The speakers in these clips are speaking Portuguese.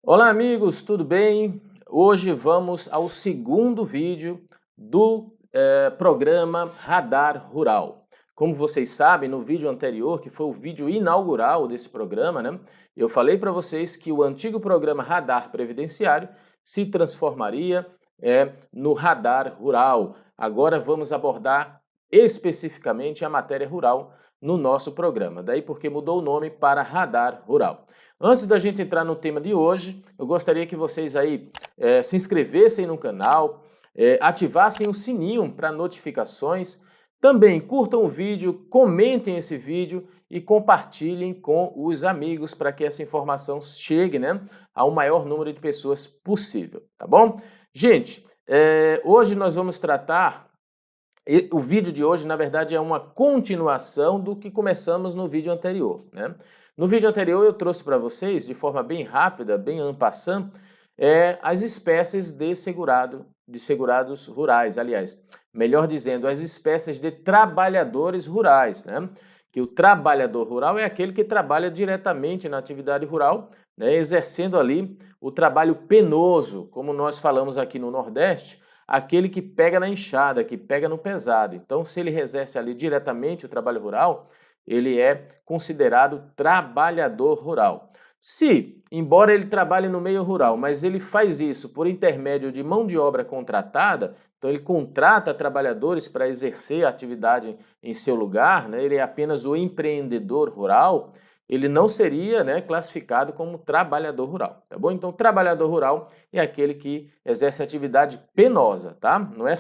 Olá amigos, tudo bem? Hoje vamos ao segundo vídeo do programa Radar Rural. Como vocês sabem, no vídeo anterior, que foi o vídeo inaugural desse programa, né, eu falei para vocês que o antigo programa Radar Previdenciário se transformaria no Radar Rural. Agora vamos abordar especificamente a matéria rural no nosso programa, daí porque mudou o nome para Radar Rural. Antes da gente entrar no tema de hoje, eu gostaria que vocês aí se inscrevessem no canal, ativassem o sininho para notificações, também curtam o vídeo, comentem esse vídeo e compartilhem com os amigos para que essa informação chegue, né, ao maior número de pessoas possível, tá bom? Gente, hoje nós vamos tratar. O vídeo de hoje, na verdade, é uma continuação do que começamos no vídeo anterior, né? No vídeo anterior eu trouxe para vocês, de forma bem rápida, bem en passant, as espécies de segurados rurais, aliás, melhor dizendo, as espécies de trabalhadores rurais, né? Que o trabalhador rural é aquele que trabalha diretamente na atividade rural, né? Exercendo ali o trabalho penoso, como nós falamos aqui no Nordeste, aquele que pega na enxada, que pega no pesado. Então, se ele exerce ali diretamente o trabalho rural, ele é considerado trabalhador rural. Se, embora ele trabalhe no meio rural, mas ele faz isso por intermédio de mão de obra contratada, então ele contrata trabalhadores para exercer a atividade em seu lugar, né? Ele é apenas o empreendedor rural, ele não seria, né, classificado como trabalhador rural, tá bom? Então, trabalhador rural é aquele que exerce atividade penosa, tá?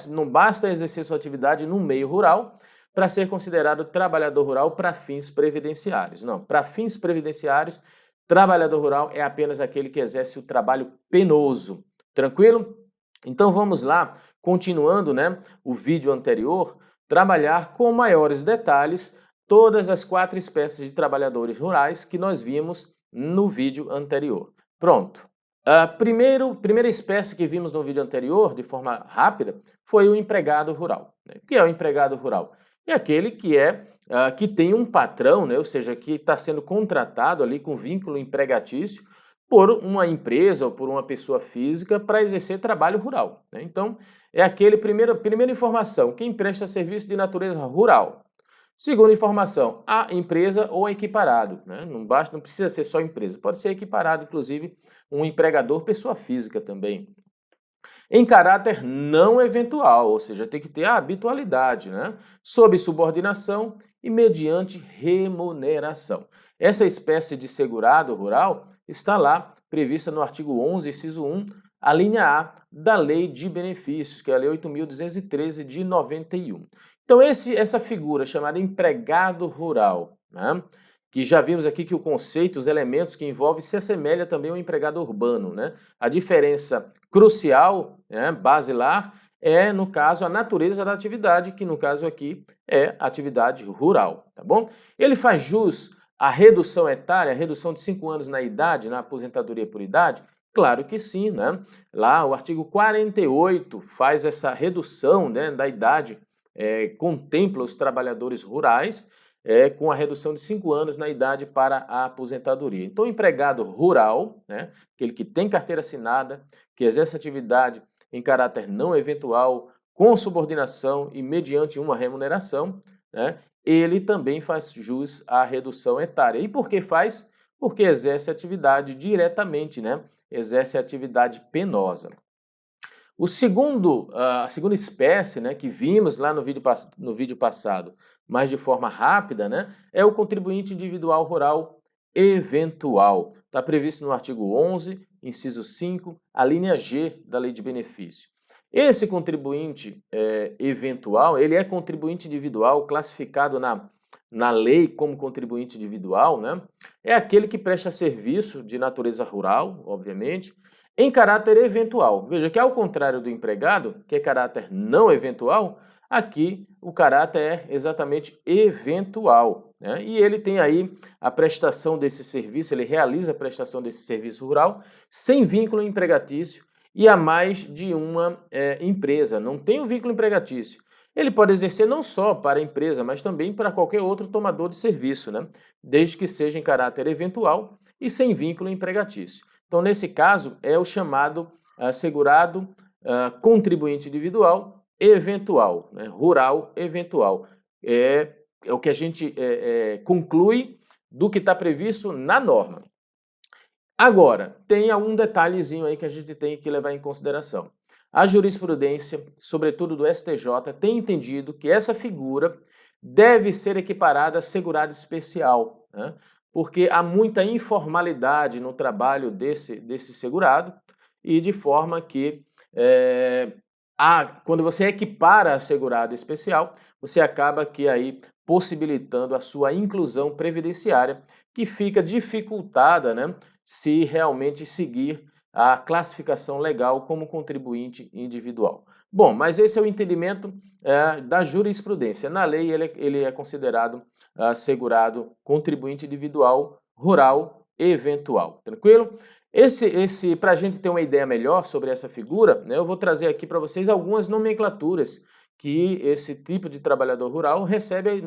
Não basta exercer sua atividade no meio rural para ser considerado trabalhador rural para fins previdenciários. Não, para fins previdenciários, trabalhador rural é apenas aquele que exerce o trabalho penoso. Tranquilo? Então vamos lá, continuando, né, o vídeo anterior, trabalhar com maiores detalhes todas as 4 espécies de trabalhadores rurais que nós vimos no vídeo anterior. Pronto. A primeira espécie que vimos no vídeo anterior, de forma rápida, foi o empregado rural. O que é o empregado rural? É aquele que tem um patrão, né? Ou seja, que está sendo contratado ali com vínculo empregatício por uma empresa ou por uma pessoa física para exercer trabalho rural, né? Então, é aquele primeira informação, quem presta serviço de natureza rural. Segunda informação, a empresa ou equiparado, né? Não precisa ser só empresa, pode ser equiparado, inclusive um empregador, pessoa física também. Em caráter não eventual, ou seja, tem que ter a habitualidade, né? Sob subordinação e mediante remuneração. Essa espécie de segurado rural está lá prevista no artigo 11, inciso 1, a linha A da Lei de Benefícios, que é a Lei 8.213 de 91. Então essa figura chamada empregado rural, né? Que já vimos aqui que o conceito, os elementos que envolve se assemelha também ao empregado urbano, né? A diferença crucial, né, basilar, é, no caso, a natureza da atividade, que no caso aqui é atividade rural, tá bom? Ele faz jus à redução etária, a redução de 5 anos na idade, na aposentadoria por idade? Claro que sim, né? Lá o artigo 48 faz essa redução, né, da idade, contempla os trabalhadores rurais, com a redução de 5 anos na idade para a aposentadoria. Então, o empregado rural, né, aquele que tem carteira assinada, que exerce atividade em caráter não eventual, com subordinação e mediante uma remuneração, né, ele também faz jus à redução etária. E por que faz? Porque exerce atividade diretamente, né, exerce atividade penosa. A segunda espécie, né, que vimos lá no vídeo passado, mas de forma rápida, né, é o contribuinte individual rural eventual. Está previsto no artigo 11, inciso 5, a linha G da Lei de Benefício. Esse contribuinte eventual, ele é contribuinte individual classificado na lei como contribuinte individual, né? É aquele que presta serviço de natureza rural, obviamente, em caráter eventual. Veja que ao contrário do empregado, que é caráter não eventual, aqui o caráter é exatamente eventual, né? E ele tem aí a prestação desse serviço, ele realiza a prestação desse serviço rural sem vínculo empregatício e a mais de uma empresa, não tem um vínculo empregatício. Ele pode exercer não só para a empresa, mas também para qualquer outro tomador de serviço, né? Desde que seja em caráter eventual e sem vínculo empregatício. Então, nesse caso, é o chamado segurado contribuinte individual eventual, né? Rural eventual. É o que a gente conclui do que está previsto na norma. Agora, tem um detalhezinho aí que a gente tem que levar em consideração. A jurisprudência, sobretudo do STJ, tem entendido que essa figura deve ser equiparada a segurado especial, né? Porque há muita informalidade no trabalho desse segurado e de forma que quando você equipara a segurado especial, você acaba que aí possibilitando a sua inclusão previdenciária, que fica dificultada, né, se realmente seguir a classificação legal como contribuinte individual. Bom, mas esse é o entendimento da jurisprudência. Na lei ele é considerado segurado contribuinte individual rural eventual, tranquilo? Para a gente ter uma ideia melhor sobre essa figura, né, eu vou trazer aqui para vocês algumas nomenclaturas que esse tipo de trabalhador rural recebe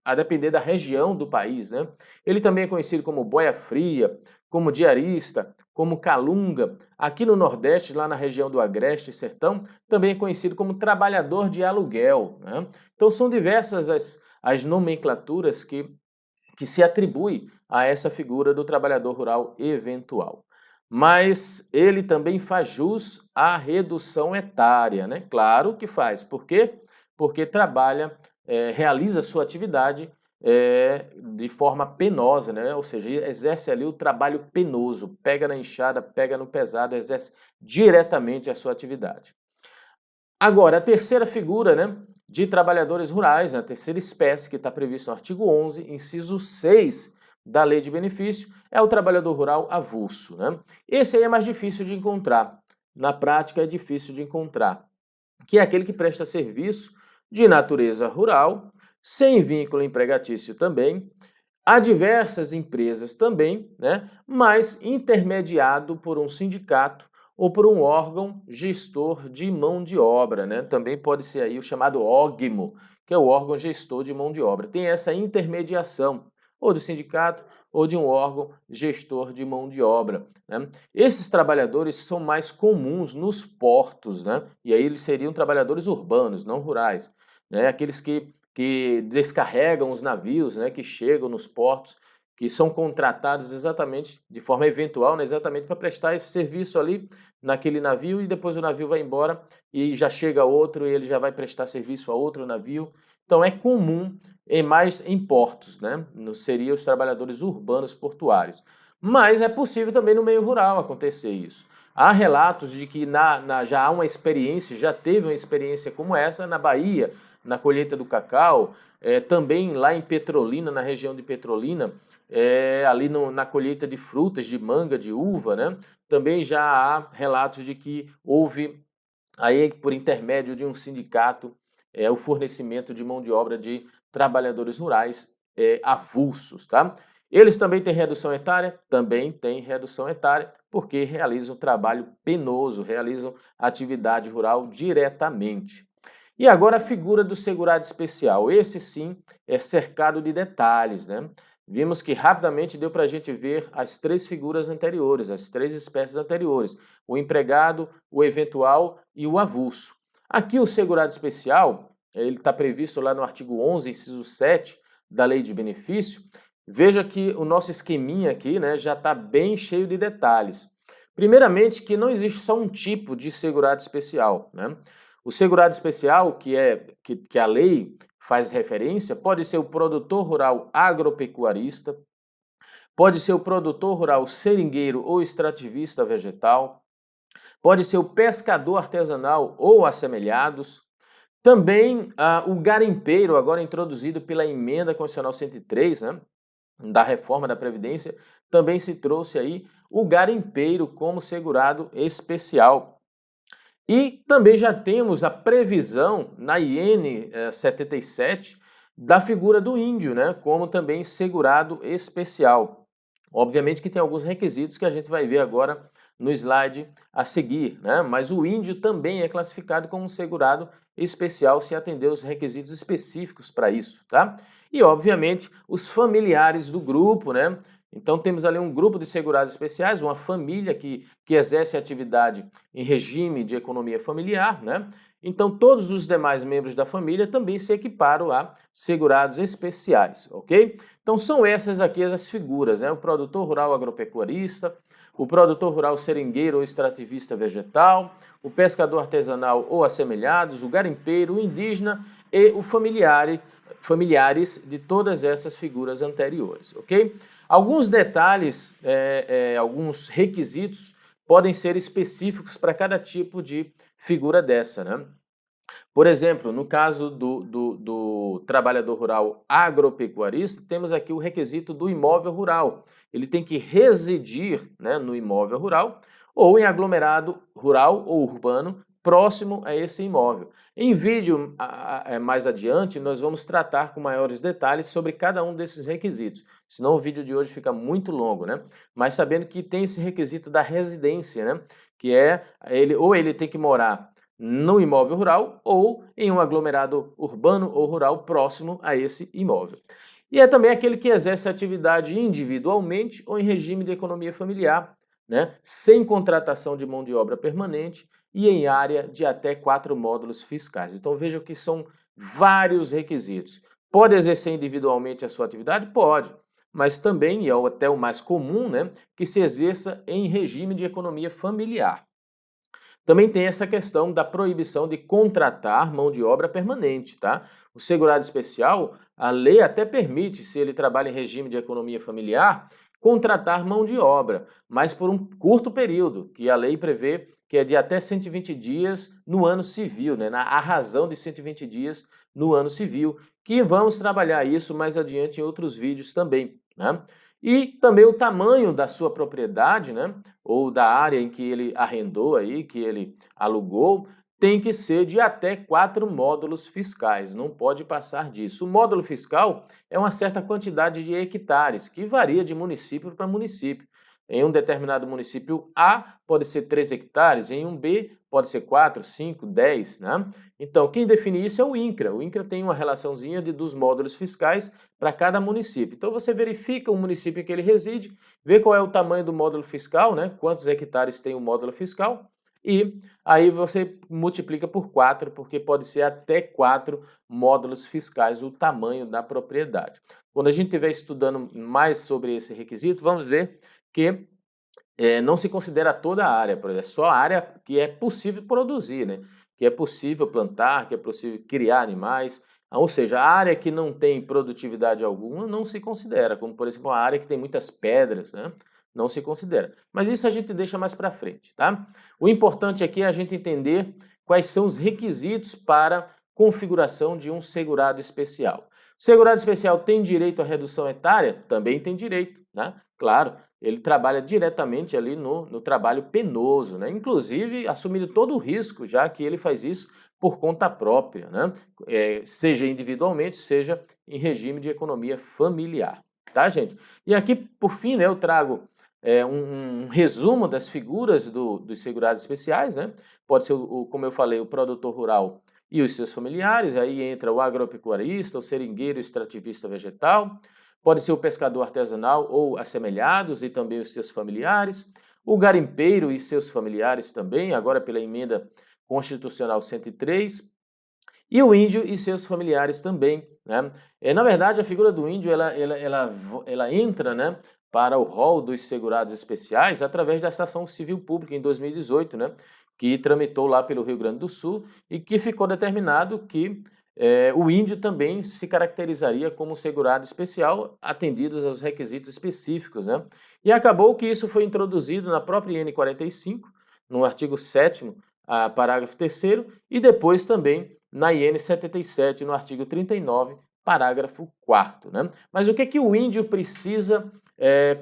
a depender da região do país, né? Ele também é conhecido como boia fria, como diarista, como calunga. Aqui no Nordeste, lá na região do Agreste e Sertão, também é conhecido como trabalhador de aluguel, né? Então são diversas as nomenclaturas que se atribui a essa figura do trabalhador rural eventual. Mas ele também faz jus à redução etária, né? Claro que faz. Por quê? Porque trabalha, realiza sua atividade de forma penosa, né? Ou seja, exerce ali o trabalho penoso, pega na enxada, pega no pesado, exerce diretamente a sua atividade. Agora, a terceira figura, né, de trabalhadores rurais, a terceira espécie que está prevista no artigo 11, inciso 6 da Lei de Benefício, é o trabalhador rural avulso, né? Esse aí é mais difícil de encontrar, na prática é difícil de encontrar, que é aquele que presta serviço de natureza rural, sem vínculo empregatício também, a diversas empresas também, né, mas intermediado por um sindicato ou por um órgão gestor de mão de obra, né? Também pode ser aí o chamado ógmo, que é o órgão gestor de mão de obra. Tem essa intermediação, ou do sindicato, ou de um órgão gestor de mão de obra, né? Esses trabalhadores são mais comuns nos portos, né? E aí eles seriam trabalhadores urbanos, não rurais, né? Aqueles que descarregam os navios, né? Que chegam nos portos, que são contratados exatamente de forma eventual, né, exatamente para prestar esse serviço ali naquele navio e depois o navio vai embora e já chega outro e ele já vai prestar serviço a outro navio. Então é comum mais em portos, né? Seriam os trabalhadores urbanos portuários. Mas é possível também no meio rural acontecer isso. Há relatos de que já há uma experiência, já teve uma experiência como essa na Bahia, na colheita do cacau, também lá em Petrolina, na região de Petrolina, ali na colheita de frutas, de manga, de uva, né? Também já há relatos de que houve, aí por intermédio de um sindicato, o fornecimento de mão de obra de trabalhadores rurais avulsos, tá? Eles também têm redução etária? Também têm redução etária, porque realizam trabalho penoso, realizam atividade rural diretamente. E agora a figura do segurado especial. Esse sim é cercado de detalhes, né? Vimos que rapidamente deu para a gente ver as três figuras anteriores, as três espécies anteriores, o empregado, o eventual e o avulso. Aqui o segurado especial, ele está previsto lá no artigo 11, inciso 7 da Lei de Benefício. Veja que o nosso esqueminha aqui, né, já está bem cheio de detalhes. Primeiramente que não existe só um tipo de segurado especial, né? O segurado especial, que a lei faz referência, pode ser o produtor rural agropecuarista, pode ser o produtor rural seringueiro ou extrativista vegetal, pode ser o pescador artesanal ou assemelhados, também o garimpeiro, agora introduzido pela emenda constitucional 103, né, da reforma da Previdência, também se trouxe aí o garimpeiro como segurado especial. E também já temos a previsão na IN 77 da figura do índio, né, como também segurado especial. Obviamente que tem alguns requisitos que a gente vai ver agora no slide a seguir, né? Mas o índio também é classificado como segurado especial se atender os requisitos específicos para isso, tá? E obviamente os familiares do grupo, né? Então temos ali um grupo de segurados especiais, uma família que exerce atividade em regime de economia familiar, né? Então todos os demais membros da família também se equiparam a segurados especiais, ok? Então são essas aqui as figuras, né? O produtor rural agropecuarista, o produtor rural seringueiro ou extrativista vegetal, o pescador artesanal ou assemelhados, o garimpeiro, o indígena e o familiares de todas essas figuras anteriores, ok? Alguns detalhes, alguns requisitos podem ser específicos para cada tipo de figura dessa, né? Por exemplo, no caso do trabalhador rural agropecuarista, temos aqui o requisito do imóvel rural. Ele tem que residir, né, no imóvel rural ou em aglomerado rural ou urbano próximo a esse imóvel. Em vídeo mais adiante, nós vamos tratar com maiores detalhes sobre cada um desses requisitos, senão o vídeo de hoje fica muito longo, né? Mas sabendo que tem esse requisito da residência, né? Que é ele tem que morar no imóvel rural ou em um aglomerado urbano ou rural próximo a esse imóvel. E é também aquele que exerce atividade individualmente ou em regime de economia familiar, né, sem contratação de mão de obra permanente e em área de até 4 módulos fiscais. Então vejam que são vários requisitos. Pode exercer individualmente a sua atividade? Pode, mas também, e é até o mais comum, né, que se exerça em regime de economia familiar. Também tem essa questão da proibição de contratar mão de obra permanente, tá? O segurado especial, a lei até permite, se ele trabalha em regime de economia familiar, contratar mão de obra, mas por um curto período, que a lei prevê que é de até 120 dias no ano civil, né? A razão de 120 dias no ano civil, que vamos trabalhar isso mais adiante em outros vídeos também, né? E também o tamanho da sua propriedade, né? Ou da área em que ele arrendou aí, que ele alugou, tem que ser de até 4 módulos fiscais, não pode passar disso. O módulo fiscal é uma certa quantidade de hectares, que varia de município para município. Em um determinado município A, pode ser 3 hectares, em um B, pode ser 4, 5, 10, né? Então, quem define isso é o INCRA. O INCRA tem uma relaçãozinha dos módulos fiscais para cada município. Então, você verifica o município em que ele reside, vê qual é o tamanho do módulo fiscal, né? Quantos hectares tem o módulo fiscal, e aí você multiplica por 4, porque pode ser até 4 módulos fiscais o tamanho da propriedade. Quando a gente estiver estudando mais sobre esse requisito, vamos ver que não se considera toda a área, por exemplo, é só a área que é possível produzir, né? Que é possível plantar, que é possível criar animais, ou seja, a área que não tem produtividade alguma não se considera, como por exemplo a área que tem muitas pedras, né? Não se considera. Mas isso a gente deixa mais para frente, tá? O importante aqui é a gente entender quais são os requisitos para configuração de um segurado especial. O segurado especial tem direito à redução etária? Também tem direito, né? Claro, ele trabalha diretamente ali no trabalho penoso, né? Inclusive assumindo todo o risco, já que ele faz isso por conta própria, né? Seja individualmente, seja em regime de economia familiar, tá, gente? E aqui, por fim, né, eu trago um resumo das figuras dos segurados especiais, né? Pode ser, como eu falei, o produtor rural e os seus familiares, aí entra o agropecuarista, o seringueiro, o extrativista vegetal, pode ser o pescador artesanal ou assemelhados e também os seus familiares, o garimpeiro e seus familiares também, agora pela emenda constitucional 103, e o índio e seus familiares também, né? Na verdade, a figura do índio, ela entra, né, para o rol dos segurados especiais através dessa ação civil pública em 2018, né, que tramitou lá pelo Rio Grande do Sul e que ficou determinado que o índio também se caracterizaria como segurado especial, atendidos aos requisitos específicos, né? E acabou que isso foi introduzido na própria IN 45, no artigo 7º, parágrafo 3º, e depois também na IN 77, no artigo 39, parágrafo 4º, né? Mas o que é que o índio precisa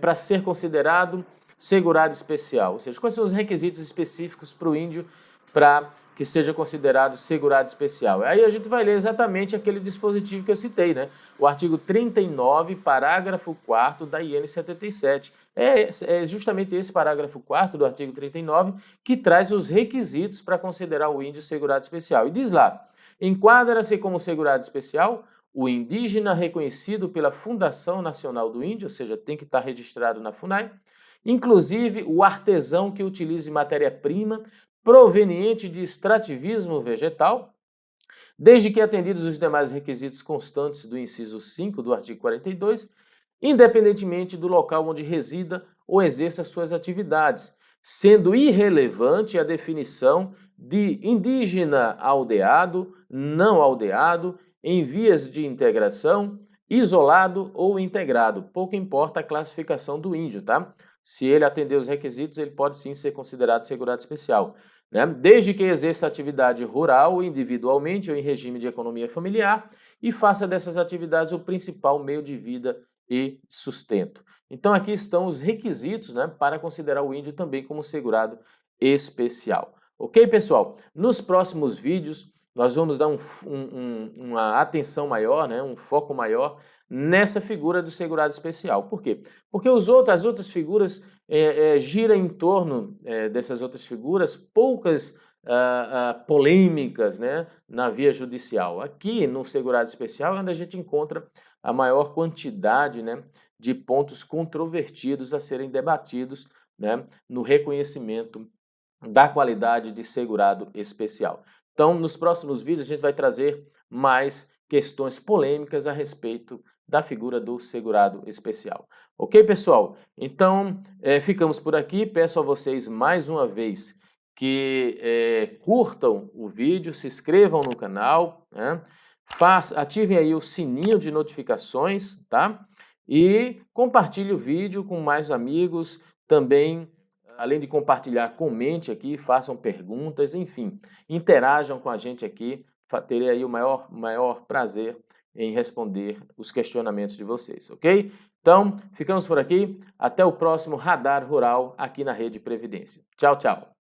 para ser considerado segurado especial? Ou seja, quais são os requisitos específicos para o índio para que seja considerado segurado especial? Aí a gente vai ler exatamente aquele dispositivo que eu citei, né? O artigo 39, parágrafo 4º da IN 77. É justamente esse parágrafo 4º do artigo 39 que traz os requisitos para considerar o índio segurado especial. E diz lá: enquadra-se como segurado especial o indígena reconhecido pela Fundação Nacional do Índio, ou seja, tem que estar registrado na FUNAI, inclusive o artesão que utilize matéria-prima proveniente de extrativismo vegetal, desde que atendidos os demais requisitos constantes do inciso 5 do artigo 42, independentemente do local onde resida ou exerça suas atividades, sendo irrelevante a definição de indígena aldeado, não aldeado, em vias de integração, isolado ou integrado. Pouco importa a classificação do índio, tá? Se ele atender os requisitos, ele pode sim ser considerado segurado especial, né? Desde que exerça atividade rural individualmente ou em regime de economia familiar e faça dessas atividades o principal meio de vida e sustento. Então aqui estão os requisitos, né, para considerar o índio também como segurado especial. Ok, pessoal? Nos próximos vídeos nós vamos dar uma atenção maior, né, um foco maior nessa figura do segurado especial. Por quê? Porque as outras figuras giram em torno dessas outras figuras poucas polêmicas, né, na via judicial. Aqui no segurado especial é onde a gente encontra a maior quantidade, né, de pontos controvertidos a serem debatidos, né, no reconhecimento da qualidade de segurado especial. Então, nos próximos vídeos a gente vai trazer mais questões polêmicas a respeito da figura do segurado especial. Ok, pessoal? Então, ficamos por aqui. Peço a vocês mais uma vez que curtam o vídeo, se inscrevam no canal, né? Ativem aí o sininho de notificações, tá? E compartilhe o vídeo com mais amigos. Também, além de compartilhar, comente aqui, façam perguntas, enfim, interajam com a gente aqui. Terei aí o maior prazer em responder os questionamentos de vocês, ok? Então, ficamos por aqui. Até o próximo Radar Rural aqui na Rede Previdência. Tchau, tchau.